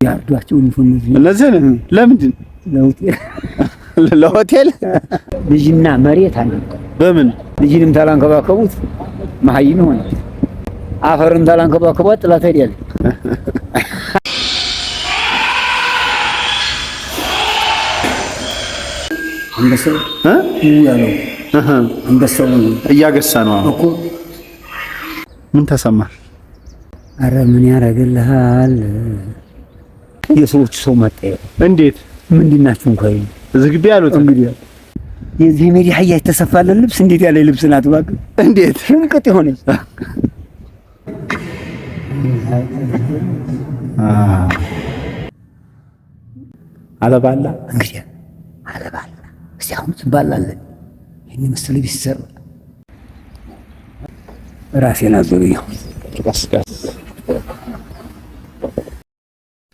ያርዷቸው ዩኒፎርም እነዚህ ለምንድን ለሆቴል ልጅና መሬት አለ በምን ልጅንም ታላንከባከቡት ማህይም ሆነ አፈርን ታላንከባከቡት ጥላት አይደል አንበሳው ያለው አንበሳው እያገሳ ነው እኮ ምን ተሰማ አረ ምን ያረጋልሃል የሰዎች ሰው መጣ እንዴት ምንድናችሁ እንኳን ዝግቢ ያሉት እንግዲህ የዚህ ሜዲ ሀያ የተሰፋለ ልብስ እንዴት ያለ ልብስ ናት ባክ እንዴት ሽንቅጥ ይሆነ አለባላ እንግዲህ አለባላ ሲያውም ትባላለ ይሄን መስለ ቢሰራ ራሴን አዘብየው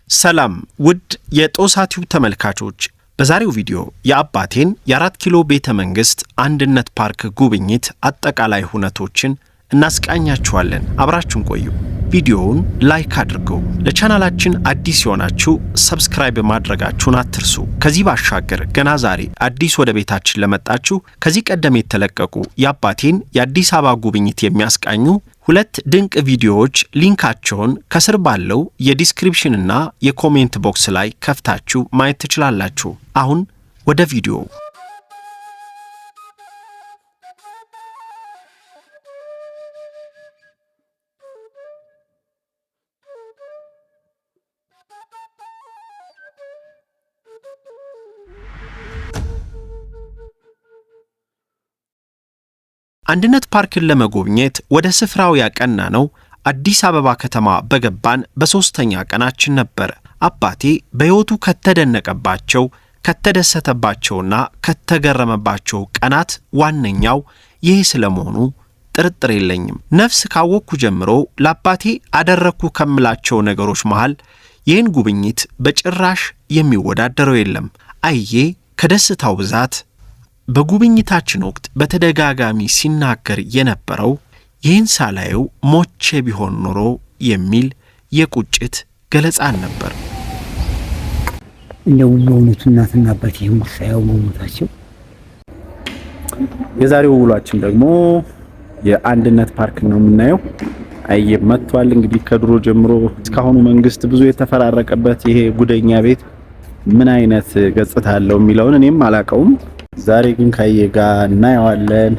ሰላም ውድ የጦሳቲው ተመልካቾች በዛሬው ቪዲዮ የአባቴን የ4 ኪሎ ቤተ መንግስት አንድነት ፓርክ ጉብኝት አጠቃላይ ሁነቶችን እናስቃኛችኋለን አብራችሁን ቆዩ ቪዲዮውን ላይክ አድርጉ ለቻናላችን አዲስ የሆናችሁ ሰብስክራይብ ማድረጋችሁን አትርሱ ከዚህ ባሻገር ገና ዛሬ አዲስ ወደ ቤታችን ለመጣችሁ ከዚህ ቀደም የተለቀቁ የአባቴን የአዲስ አበባ ጉብኝት የሚያስቃኙ ሁለት ድንቅ ቪዲዮዎች ሊንካቸውን ከስር ባለው የዲስክሪፕሽን እና የኮሜንት ቦክስ ላይ ከፍታችሁ ማየት ትችላላችሁ አሁን ወደ ቪዲዮ አንድነት ፓርክን ለመጎብኘት ወደ ስፍራው ያቀና ነው አዲስ አበባ ከተማ በገባን በሶስተኛ ቀናችን ነበር አባቴ በህይወቱ ከተደነቀባቸው ከተደሰተባቸውና ከተገረመባቸው ቀናት ዋነኛው ይህ ስለመሆኑ ጥርጥር የለኝም ነፍስ ካወቅኩ ጀምሮ ለአባቴ አደረኩ ከምላቸው ነገሮች መሃል ይህን ጉብኝት በጭራሽ የሚወዳደረው የለም አዬ ከደስታው ብዛት በጉብኝታችን ወቅት በተደጋጋሚ ሲናገር የነበረው ይህን ሳላየው ሞቼ ቢሆን ኖሮ የሚል የቁጭት ገለጻ ነበር እንደው እናትና አባቴ ይሁን ሳያው ሞታቸው የዛሬው ውሏችን ደግሞ የአንድነት ፓርክ ነው የምናየው አይ መጥቷል እንግዲህ ከድሮ ጀምሮ እስካሁኑ መንግስት ብዙ የተፈራረቀበት ይሄ ጉደኛ ቤት ምን አይነት ገጽታ አለው የሚለውን እኔም አላቀውም ዛሬ ግን ካየጋ እናየዋለን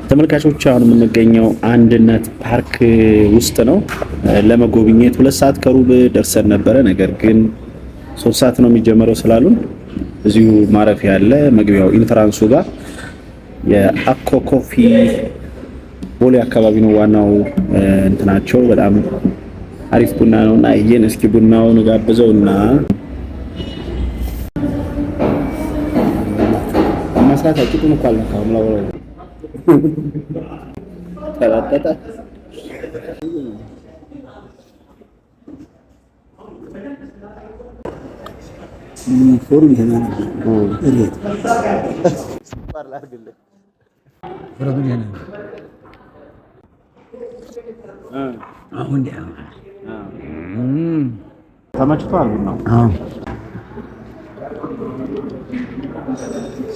ተመልካቾች አሁን የምንገኘው አንድነት ፓርክ ውስጥ ነው ለመጎብኘት 2 ሰዓት ከሩብ ደርሰን ነበር ነገር ግን 3 ሰዓት ነው የሚጀምረው ስላሉን እዚሁ ማረፊያ ያለ መግቢያው ኢንትራንሱ ጋር የአኮ ኮፊ ቦሌ አካባቢ ነው ዋናው እንትናቸው በጣም አሪፍ ቡና ነውና ይሄን እስኪ ቡናውን ጋብዘውና ማሳታ ጥቁም እንኳን ነው ተላጣጣ ፎሩ ይሄና እሬት ባርላ አድርግልህ ፍረዱ ይሄና አሁን ያ ተመችቷል ነው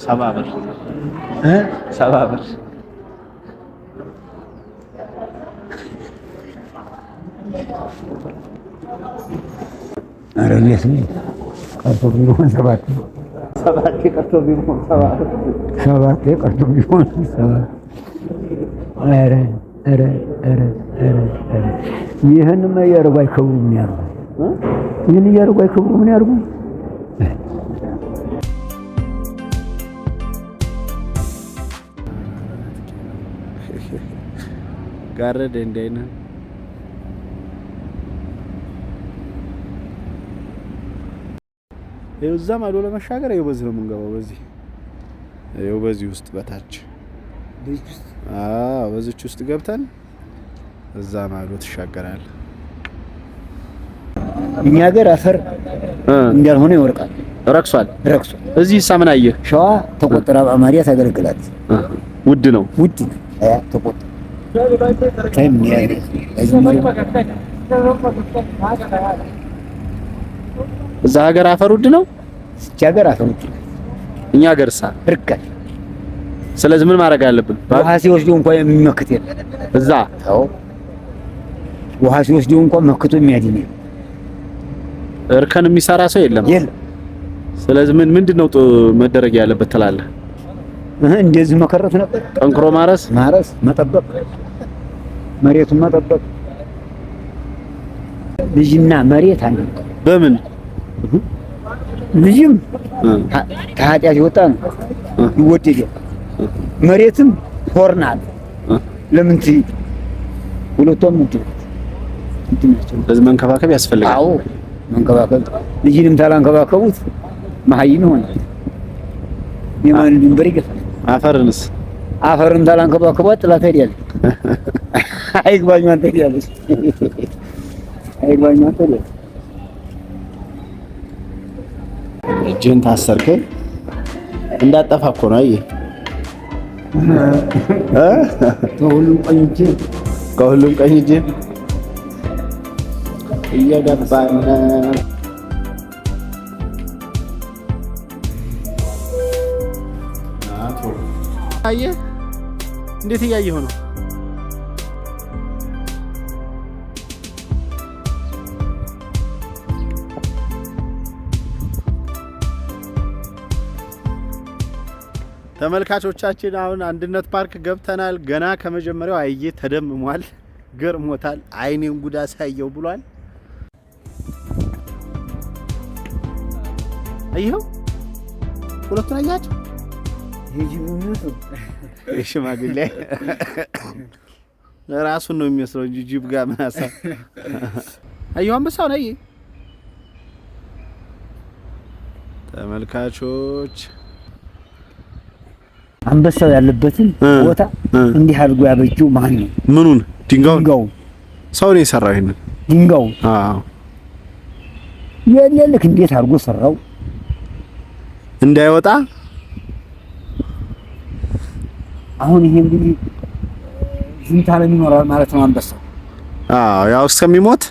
ሰባብር ሰባብር አረኔት ነው ቀርቶ ቢሆን ሰባት ቀርቶ ቢሆን ሰባት ቀርቶ ቢሆን ሰባት አረ ይሄንማ ያርጉ አይከብሩ ምን ያርጉ ይሄን ያርጉ አይከብሩ ምን ያርጉ ጋረደ እንደይና እዛ ማዶ ለመሻገር ይኸው በዚህ ነው የምንገባው በዚህ ይኸው በዚህ ውስጥ በታች በዚህ ውስጥ ገብተን እዛ ማዶ ተሻገራል እኛ ሀገር አፈር እንዳልሆነ ይወርቃል። ረክሷል። እዚህ ሳምን አየህ? ሸዋ ተቆጥራ በአማርያ ታገለግላት። ውድ ነው። ተቆጥራ እዛ ሀገር አፈር ውድ ነው። እዚህ ሀገር አፈር ውድ ነው። እኛ ሀገርሳ ርካሽ። ስለዚህ ምን ማድረግ አለብን? ውሃ ሲወስደው እንኳን የሚመክት የለም እዛ። ውሃ ሲወስደው እንኳን መክቶ የሚያድን የለም። እርከን የሚሰራ ሰው የለም። ስለዚህ ምንድነው መደረግ ያለበት ትላለህ? እንደዚህ መከረት ነበር። ጠንክሮ ማረስ፣ መጠበቅ፣ መሬቱን መጠበቅ። ልጅና መሬት አንድ በምን ልጅም ከኃጢአት የወጣ ነው ይወደዳል። መሬትም ሆርናል ለምን ሁለቱም እንትናቸው ለዚህ መንከባከብ ያስፈልጋል። አዎ መንከባከብ። ልጅንም ታላንከባከቡት መሀይም ይሆናል። የማን ድንበር ይገፋል። አፈርን ታላንከባከቧት ጥላት ሄዳለች። አይግባኝ አንተ ሄዳለች። አይግባኝ አንተ ሄዳለች። እጅህን ታሰርክ እንዳጠፋ እኮ ነው። አየህ ከሁሉም ቀኝ እጅ እየገባን አየህ እንዴት እያየሁ ነው። ተመልካቾቻችን አሁን አንድነት ፓርክ ገብተናል። ገና ከመጀመሪያው አየ ተደምሟል፣ ገርሞታል። አይኔን ጉዳ ሳየው ብሏል። አይሄው ሁለቱን አያችሁ? ሽማግሌ ራሱን ነው የሚመስለው እንጂ ጅብ ጋር ማሳ አየሁ። አንበሳው ነው። ተመልካቾች አንበሳው ያለበትን ቦታ እንዲህ አድርጎ ያበጀው ማን ነው? ምኑን? ድንጋዩን። ሰው ነው የሰራው ይሄንን ድንጋዩን? አዎ የለልክ እንዴት አድርጎ ሰራው እንዳይወጣ። አሁን ይሄ እንግዲህ ዝንታ ላይ ይኖራል ማለት ነው አንበሳው። ያው እስከሚሞት።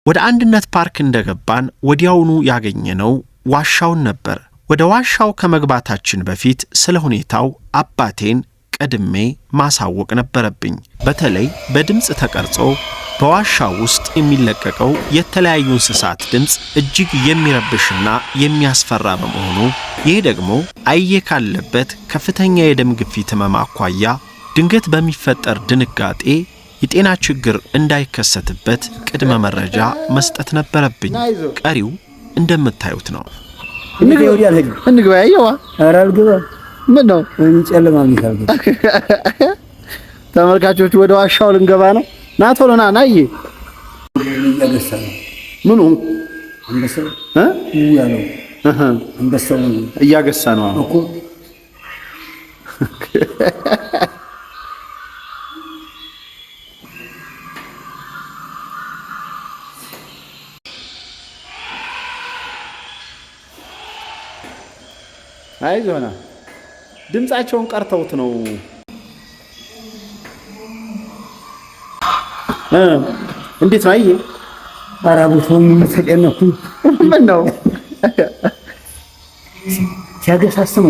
ወደ አንድነት ፓርክ እንደገባን ወዲያውኑ ያገኘነው ዋሻውን ነበር። ወደ ዋሻው ከመግባታችን በፊት ስለ ሁኔታው አባቴን ቀድሜ ማሳወቅ ነበረብኝ። በተለይ በድምጽ ተቀርጾ በዋሻው ውስጥ የሚለቀቀው የተለያዩ እንስሳት ድምጽ እጅግ የሚረብሽና የሚያስፈራ በመሆኑ ይህ ደግሞ አየ ካለበት ከፍተኛ የደም ግፊት ህመም አኳያ ድንገት በሚፈጠር ድንጋጤ የጤና ችግር እንዳይከሰትበት ቅድመ መረጃ መስጠት ነበረብኝ። ቀሪው እንደምታዩት ነው። እንግባ ያየዋ አራልገባ ምን ነው እንጨለማ ሚካል። ተመልካቾች ወደ ዋሻው ልንገባ ነው። ና ቶሎ ና ናዬ። እያገሳ ነው። ምኑ? አንበሳው ያለው አንበሳው እያገሳ ነው እኮ። አይዞና ድምጻቸውን ቀርተውት ነው። እንዴት ነው? አየህ አራቡቶኝ ተጨነኩ። ምን ነው ሲያገሳስሙ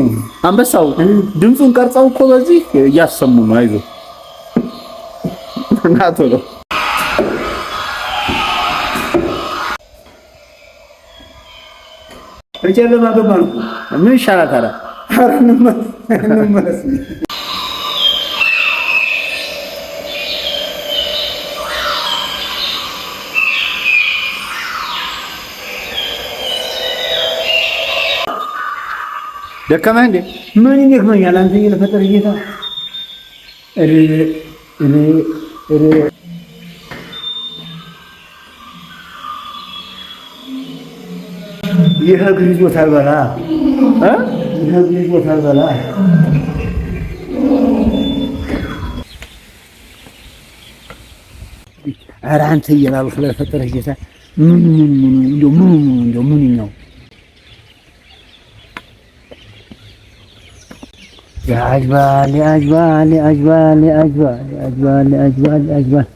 አንበሳው ድምጹን ቀርጸው እኮ በዚህ እያሰሙ ነው። አይዞህ ና ቶሎ። በጨለማ ገባን። ምን ይሻላል ታዲያ? እንመለስ። ደከመህ እንዴ? ምን ይደክመኛል? አንተ እየለፈጠር ጌታ ይህ እግር ይዞታል በላ ይህ እግር ይዞታል በላ። ኧረ አንተ እየላሉ ስለፈጠረህ ጌታ ምንኛው ያጅባል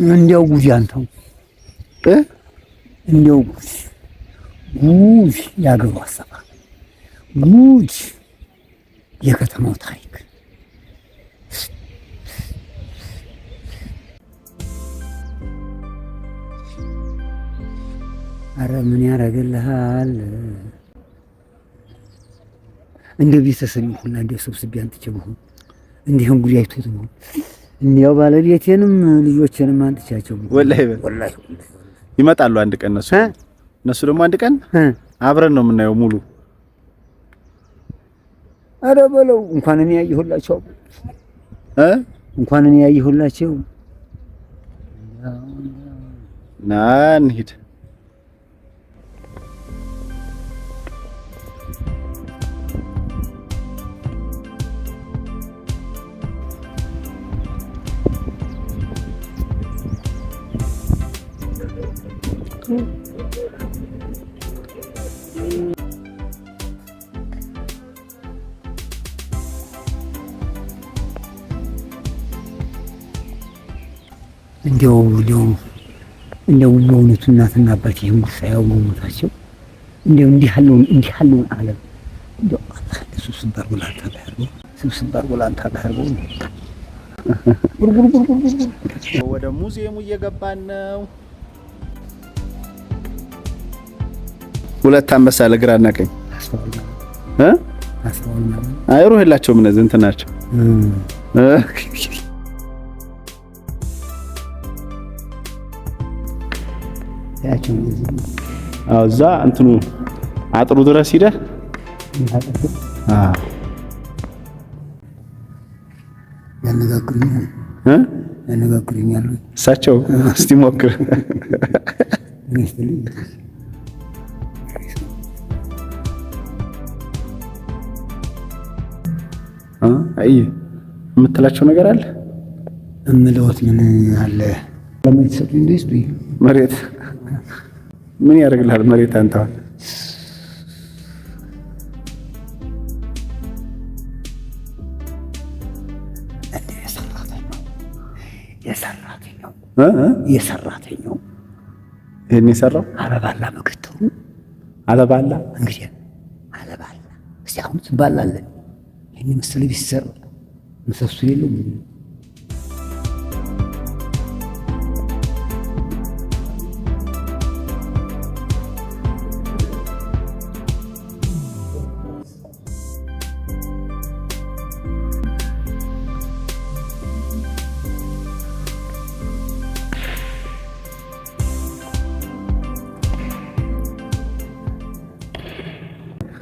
እንዲያው ጉድ አንተው እንዲያው ጉድ ያገሩ አሰፋ ጉድ የከተማው ታሪክ አረ ምን ያደርግልሃል እንደ ቤተሰብ ሁላ እንደ ሰብስቤ አንጥቼ በሆነ እንዲሁም ጉድ አይቶት ነው እንዲያው ባለቤቴንም ልጆቼንም አንጥቻቸው ወላሂ ይመጣሉ አንድ ቀን እነሱ ደግሞ አንድ ቀን አብረን ነው የምናየው ሙሉ አረ በለው እንኳን እኔ ያየሁላቸው ና እንሂድ እንደው በእውነቱ እናትና አባቴ ይሄን ሳያው ሞታቸው እንደው እንዲህ ያለውን ዓለም እንደው አላህ ስብስብ ባርጎላንታ ጋር ወደ ሙዚየሙ እየገባን ነው። ሁለት አንበሳ ለግራና ቀኝ አይሩ የላቸውም እነዚህ እንትን ናቸው። እዛ እንትኑ አጥሩ ድረስ ሂደህ ያነጋግሩኛል እሳቸው። እስቲ ሞክር። አይ የምትላቸው ነገር አለ? እምለውት ምን አለ? ለምን ሰጡኝ እንደዚህ መሬት ምን ያደርግልሃል? መሬት አንተ የሰራተኛው ይሄን የሰራው አለባላ መከተሩ አለባላ እንግዲህ አለባላ እስቲ አሁን ትባላለን። ይሄን መሰለ ቢሰራ ምሰሶ የለው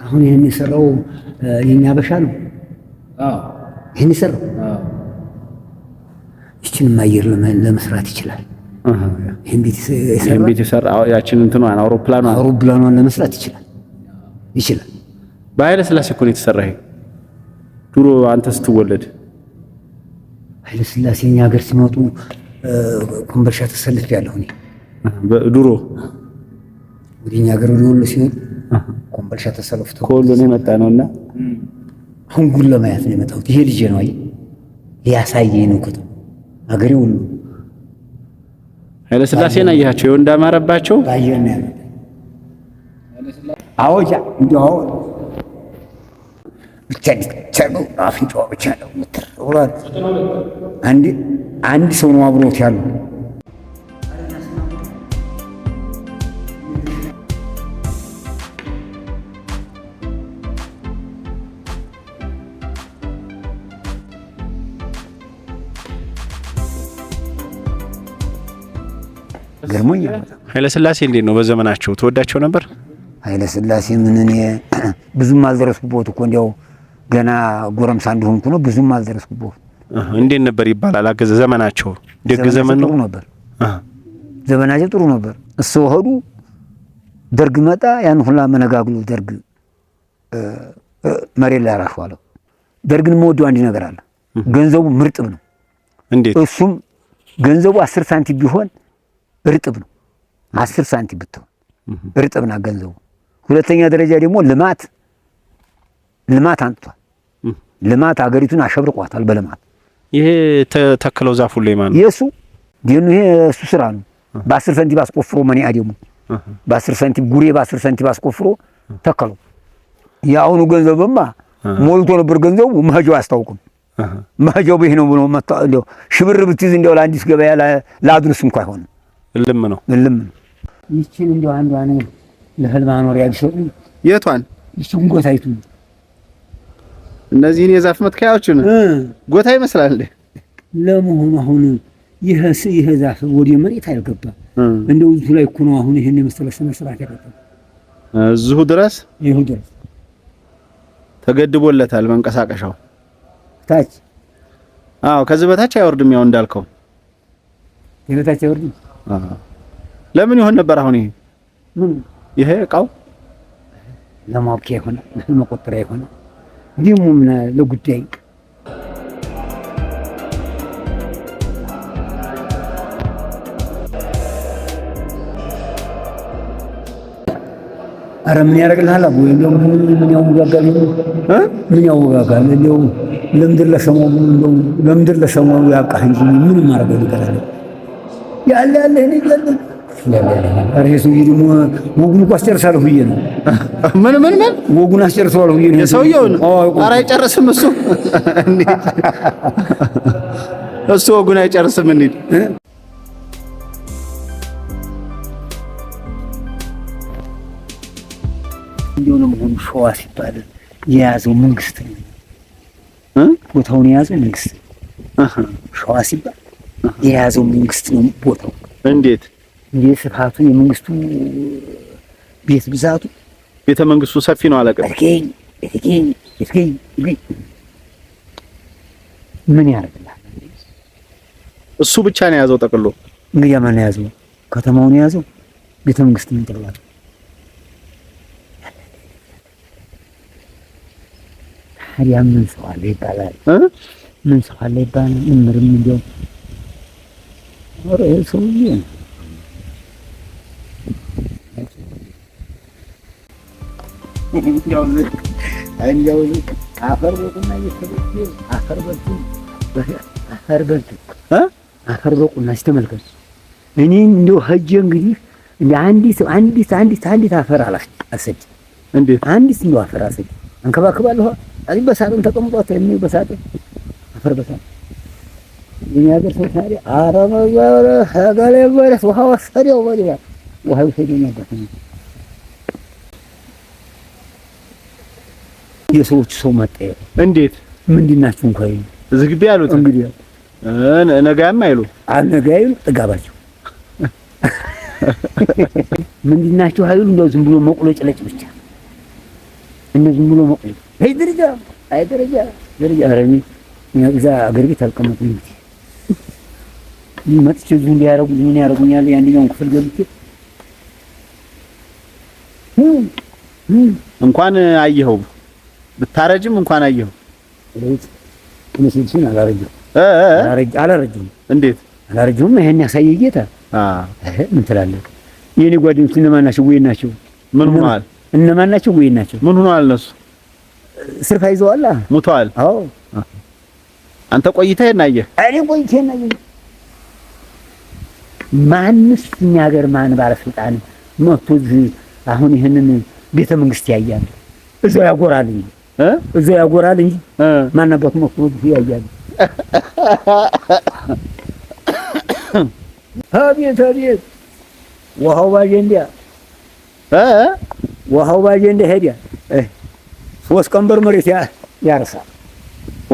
አሁን ይሄን የሰራው የኛ አበሻ ነው። ይሄን የሰራው ይችን ማየር ለመስራት ይችላል። ይሄን ቤት የሰራው ያችን እንትኗን አውሮፕላኗን ለመስራት ይችላል። በኃይለ ሥላሴ እኮ ነው የተሰራ። ይሄ ድሮ አንተ ስትወለድ ኃይለ ሥላሴ እኛ ሀገር ሲመጡ ኮምቦልቻ ተሰልፍ ያለሁ እኔ ድሮ ወደኛ ሀገር ወደ ወሎ ሲመጡ ኮምቦልቻ ተሰልፍቶ ከወሎ ነው የመጣ ነውና አሁን ጉድ ለማየት ነው የመጣሁት። ይሄ ልጅ ነው ሊያሳየኝ ነው ከተማ ሀገሬ ሁሉ ኃይለ ሥላሴን አያቸው ይኸው እንዳማረባቸው ባየር ነው ያለው። አዎጃ እንደው ብቻ ነው አፍንጫው ብቻ ነው ምትሮራል። አንድ ሰው ነው አብሮት ያለው። ገርሞኛል። ኃይለ ሥላሴ እንዴት ነው በዘመናቸው ተወዳቸው ነበር? ኃይለ ሥላሴ ምን እኔ ብዙም አልደረስኩበት እኮ እንዲያው ገና ጎረምሳ እንደሆንኩ ነው። ብዙም አልደረስኩበት። እንዴት ነበር ይባላል? አገዘ ዘመናቸው ደግ ዘመን ነው ነበር። ዘመናቸው ጥሩ ነበር። እሱ ሄዱ ደርግ መጣ። ያን ሁላ መነጋግሎ ደርግ መሬት ላይ አራሽዋለሁ። ደርግን የምወደው አንድ ነገር አለ። ገንዘቡ ምርጥብ ነው። እንዴት? እሱም ገንዘቡ 10 ሳንቲም ቢሆን እርጥብ ነው። 10 ሳንቲም ብትሆን እርጥብና ገንዘቡ። ሁለተኛ ደረጃ ደግሞ ልማት አንጥቷል። ልማት አገሪቱን አሸብርቋታል በልማት። ይሄ ተከለው ዛፉ ላይ ማለት የሱ ደኑ ይሄ እሱ ስራ ነው። በ10 ሳንቲም አስቆፍሮ መኒያ ደግሞ በ10 ሳንቲም ጉሬ በ10 ሳንቲም አስቆፍሮ ተከለው። የአሁኑ ገንዘብማ ሞልቶ ነበር ገንዘቡ። መሄጃው አያስታውቅም። መሄጃው ይሄ ነው ብሎ መጣ። እንደው ሽብር ብትይዝ እንደው ለአዲስ ገበያ ላድርስ እንኳን አይሆንም። እልም ነው። ይቺን እንደው አንዷን ለህልም ማኖሪያ ቢሰጡኝ። የቷን? ይቺን ጎታይቱ። እነዚህን የዛፍ መትከያዎችን ጎታ ይመስላል። ለመሆኑ አሁን ይሄ ዛፍ ወደ መሬት አልገባም። እንደው እዚሁ ላይ እኮ ነው አሁን ይሄን የመሰለ ስነ ስርዓት ያቀርባል። እዚሁ ድረስ ተገድቦለታል መንቀሳቀሻው ታች። አዎ ከዚህ በታች አይወርድም። ያው እንዳልከው የበታች አይወርድም። ለምን ይሆን ነበር አሁን ይሄ እቃው ለማውቂያ ይሆን ለመቆጠሪያ ይሆን ደግሞ ምን ለጉዳይ አረ ምን ያደርግልሃል? አቦ እንደው ምን ያውጋጋል? ምን ያውጋጋል? እንደው ለምድር ለሰማው ያብቃህ እንጂ ምን ማድረግ ይቀራል? ያለ እኔ ያለ አረ ይሄ ሰውዬ ደግሞ ወጉን እኮ አስጨርሳለሁ ብዬ ነው። ምን ወጉን አስጨርሳለሁ ብዬ ነው። የሰውዬውን ኧረ አይጨርስም እሱ። እሱ ወጉን አይጨርስም እንዴ? እንደው ለመሆኑ ሸዋ ሲባል የያዘው መንግስት ነው? ቦታውን የያዘው መንግስት ሸዋ ሲባል የያዘው መንግስት ነው ቦታው። እንዴት? ስፋቱ የመንግስቱ ቤት ብዛቱ ቤተ መንግስቱ ሰፊ ነው አለቀ። ምን ያደርግልሃል? እሱ ብቻ ነው የያዘው ጠቅሎ። እንግዲህ ማን የያዘው? ከተማውን የያዘው ቤተ መንግስት ምን ይጠቅላል? ታዲያ ምን ሰው አለ ይባላል? ምን ሰው አለ ይባላል? ምንም እንደው ኧረ ሰውዬ እንደው አፈር በቁና እየተበጀ አፈር በቁና ሲተመልከት እኔ እንደው ሂጅ እንግዲህ አንዲት አፈር አልሰጭ። እንዴት? አንዲት እንደው አፈር አልሰጭ አንከባክባለሁ። እዚህ በሳጥን ተቀምጧት የሚው በሳጥን አፈር በሳጥን የኔ ሀገር ሰው ታዲያ አረመዘረ ሀገሬ በረስ ውሃ ወሰደው ወዲያ ውሃ ወሰደው ነበር። የሰዎች ሰው መጣ። እንዴት? ምንድን ናችሁ እንኳን ዝግቢ ያሉት እንግዲህ ነጋም አይሉ አልነጋይሉ ጥጋባቸው ምንድን ናችሁ ኃይሉ እንደው ዝም ብሎ መቁለጭለጭ ብቻ እነዚህ ብሎ መቁለጭ። አይ ደረጃ አረኝ እዛ አገር ቤት አልቀመጥም እንዴ መጥቼ እዚህ እንዲያረጉኝ ምን ያረጉኛል? ያንኛውን ክፍል ገብቼ እንኳን አየኸው ብታረጅም እንኳን አየኸው። እነሱን አላረጅም አላረጅም። እንዴት አላረጅም? ይሄን ያሳየኝ ጌታ። ምን ትላለህ? የኔ ጓደኞች እነማን ናቸው? ወይ ናቸው? ምን ሆነዋል? እነማን ናቸው? ወይ ናቸው? ምን ሆነዋል? እነሱ ስርፋ ይዘዋል። ሙተዋል። አዎ አንተ ቆይተህ እናየህ። እኔ ቆይተህ እናየህ። ማንስ እኛ ሀገር ማን ባለስልጣን መጥቶ አሁን ይሄንን ቤተ መንግስት ያያል? እዛው ያጎራል እንጂ እዛው ያጎራል እንጂ ማን አባቱ መጥቶ ያያል? አቤት ውሃው ባጀንዳ ውሃው ባጀንዳ ሄደ። 3 ቀንበር መሬት ያርሳል።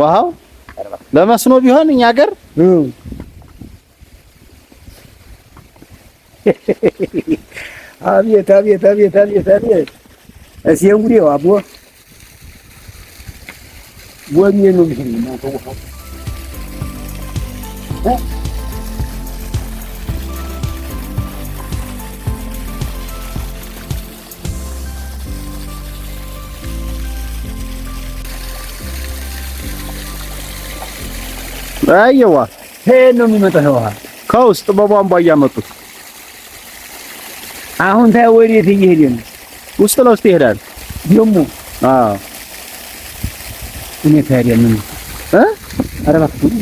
ውሃው ለመስኖ ቢሆን እኛ ሀገር አቤት እሺ እንግዲህ አቦ ወኔ ነው የሚሆነው ውሃው አይዋ ከየት ነው የሚመጣው? ውሃ ከውስጥ በቧንቧ እያመጡት። አሁን ታይ ወዴት እየሄደ ነው? ውስጥ ለውስጥ ይሄዳል ደግሞ። አዎ እኔ ታዲያ ምን ኧረ እባክህ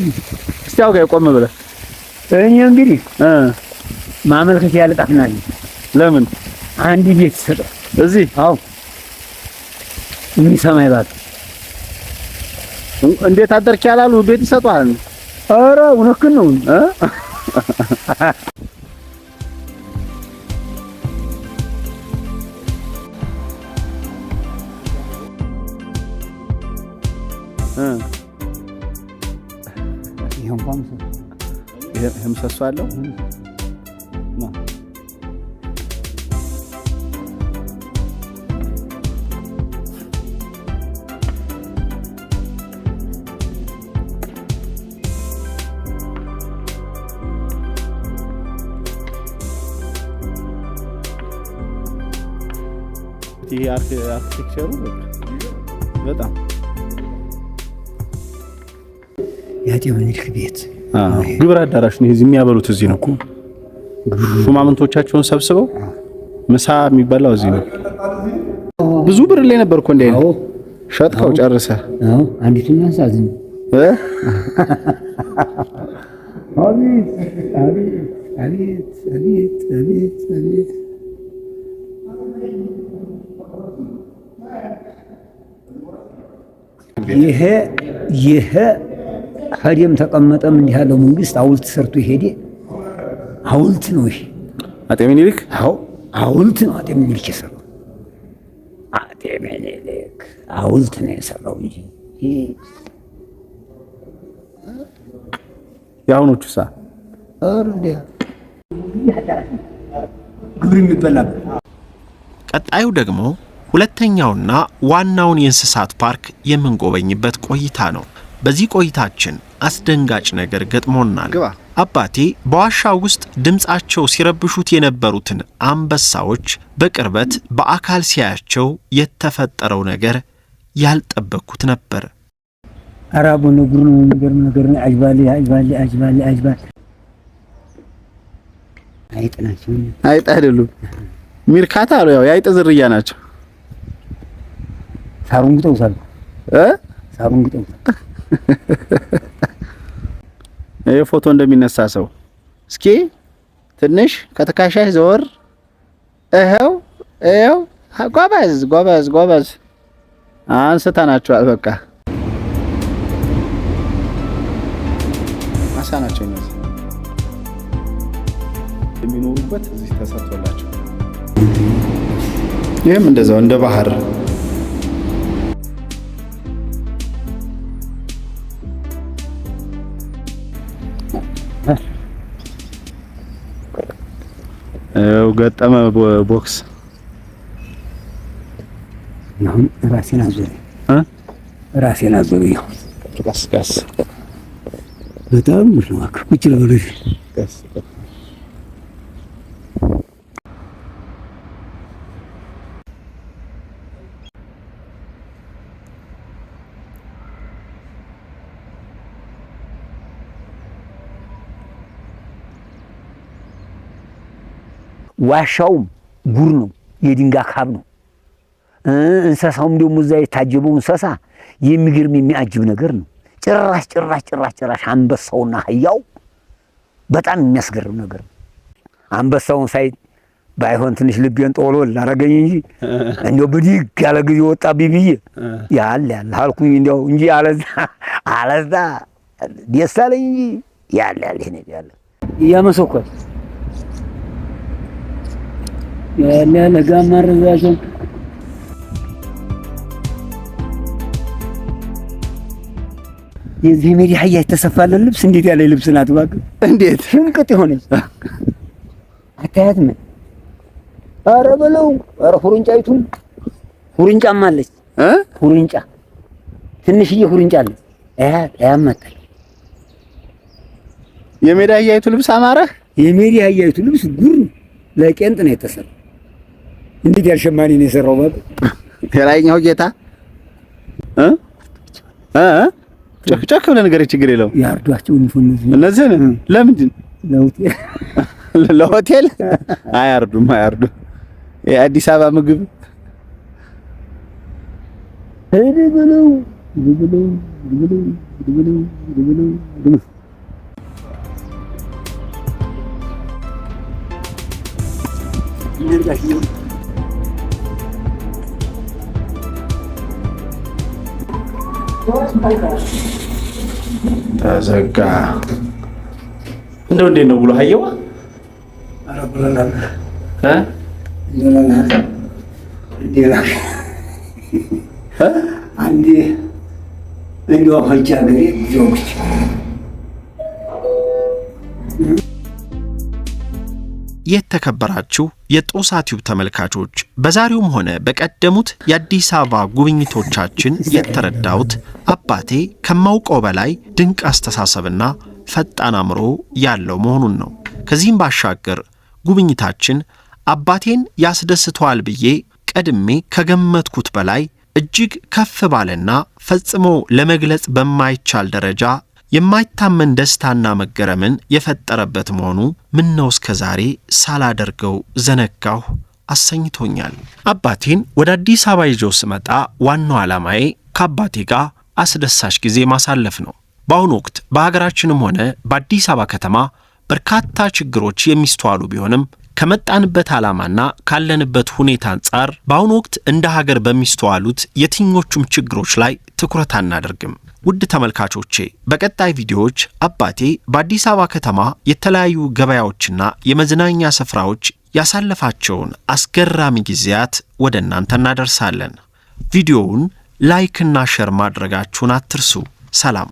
እስቲ አውጋ ቆም ብለህ እኔ እንግዲህ ማመልከቻ ያልጣፍናል። ለምን አንድ ቤት ሰጠ እዚህ? አዎ የሚሰማ ይባል። እንዴት አደርክ ያላሉ ቤት ይሰጣል። ኧረ እውነትህን ነው። ይሄ ምሰሶ አለው። ይሄ አርኪቴክቸሩ በጣም ያጤ ምኒልክ ቤት ግብር አዳራሽ ነው። እዚህ የሚያበሉት እዚህ ነው እኮ ሹማምንቶቻቸውን ሰብስበው ምሳ የሚበላው እዚህ ነው። ብዙ ብር ላይ ነበር እኮ እንዴ ነው ሸጥከው ጨርሰህ? አዎ አንዲቱን አንሳዝኝ አቤት አቤት አቤት አቤት አቤት አቤት ይሄ ሀዲም ተቀመጠም እንዲህ ያለው መንግስት ሐውልት ሰርቶ ሄደ። ሐውልት ነው ይሄ አጤ ምኒልክ። አዎ ሐውልት ነው አጤ ምኒልክ የሰራው። አጤ ምኒልክ ሐውልት ነው የሰራው እንጂ የአሁኖቹ ሳ አርዲያ ግብር የሚበላበት። ቀጣዩ ደግሞ ሁለተኛውና ዋናውን የእንስሳት ፓርክ የምንጎበኝበት ቆይታ ነው። በዚህ ቆይታችን አስደንጋጭ ነገር ገጥሞናል። አባቴ በዋሻ ውስጥ ድምጻቸው ሲረብሹት የነበሩትን አንበሳዎች በቅርበት በአካል ሲያያቸው የተፈጠረው ነገር ያልጠበቅኩት ነበር። አራቡ ንጉር ነው ነገር ነው። አጅባሊ አጅባሊ አጅባሊ አጅባሊ አይጥ ናቸው። አይጥ አይደሉም፣ ሚርካታ አሉ። ያው የአይጥ ዝርያ ናቸው። ሳሩን ግጠውታል ሳሩን ግጠውታል። ይሄ ፎቶ እንደሚነሳ ሰው እስኪ ትንሽ ከተካሻሽ ዘወር። ይሄው ጎበዝ ጎበዝ ጎበዝ አንስተናቸዋል። በቃ አሳ ናቸው እነዚህ የሚኖሩበት እዚህ ተሰርቶላቸው። ይሄም እንደዛው እንደ ባህር ገጠመ ቦክስ። አሁን ራሴን አዞረኝ ቀስ በጣም ነው ቁጭ ብለሽ ዋሻውም ጉር ነው፣ የድንጋይ ካብ ነው። እንስሳውም ደግሞ እዛ የታጀበው እንስሳ የሚገርም የሚያጅብ ነገር ነው። ጭራሽ አንበሳውና አህያው በጣም የሚያስገርም ነገር ነው። አንበሳውን ሳይ ባይሆን ትንሽ ልቤን ጦሎል አደረገኝ እንጂ እንደው ብድግ ያለ ጊዜ ወጣብኝ ብዬ ያለ አልኩኝ እንደው እንጂ አለዛ ደስ አለኝ እንጂ ያለ ይሄ ነው ያለ ያመሰኮል ያለ ለጋማር ዛቸው የዚህ ሜዲ ሀያ የተሰፋለን ልብስ እንዴት ያለ ልብስ ናት! እባክህ እንዴት ሽንቅጥ የሆነች አታያትም? ኧረ በለው! ኧረ ሁሩንጫይቱን ሁሩንጫም አለች ሁሩንጫ ትንሽዬ ሁሩንጫ አለች። ያመጣል የሜዳ አህያይቱ ልብስ አማረህ? የሜዳ አህያይቱ ልብስ ጉር ለቄንጥ ነው የተሰራው። እንዴት ያልሸማኔ ነው የሰራው! እባክህ የላይኛው ጌታ ጨክ ብለህ ነገር ችግር የለውም። ያርዷቸው እነዚህን ለምንድን ለሆቴል አያርዱም። የአዲስ አበባ ምግብ ተዘጋ። እንደው እንዴት ነው ብሎ አየዋ አንዴ እንደው አፈጃ ገሬ ጆክች የተከበራችሁ የጦሳቲው ተመልካቾች በዛሬውም ሆነ በቀደሙት የአዲስ አበባ ጉብኝቶቻችን የተረዳሁት አባቴ ከማውቀው በላይ ድንቅ አስተሳሰብና ፈጣን አእምሮ ያለው መሆኑን ነው። ከዚህም ባሻገር ጉብኝታችን አባቴን ያስደስተዋል ብዬ ቀድሜ ከገመትኩት በላይ እጅግ ከፍ ባለና ፈጽሞ ለመግለጽ በማይቻል ደረጃ የማይታመን ደስታና መገረምን የፈጠረበት መሆኑ ምነው እስከዛሬ ሳላደርገው ዘነጋሁ አሰኝቶኛል። አባቴን ወደ አዲስ አበባ ይዤው ስመጣ ዋናው ዓላማዬ ከአባቴ ጋር አስደሳች ጊዜ ማሳለፍ ነው። በአሁኑ ወቅት በሀገራችንም ሆነ በአዲስ አበባ ከተማ በርካታ ችግሮች የሚስተዋሉ ቢሆንም ከመጣንበት ዓላማና ካለንበት ሁኔታ አንጻር በአሁኑ ወቅት እንደ ሀገር በሚስተዋሉት የትኞቹም ችግሮች ላይ ትኩረት አናደርግም። ውድ ተመልካቾቼ በቀጣይ ቪዲዮዎች አባቴ በአዲስ አበባ ከተማ የተለያዩ ገበያዎችና የመዝናኛ ስፍራዎች ያሳለፋቸውን አስገራሚ ጊዜያት ወደ እናንተ እናደርሳለን። ቪዲዮውን ላይክ እና ሼር ማድረጋችሁን አትርሱ። ሰላም።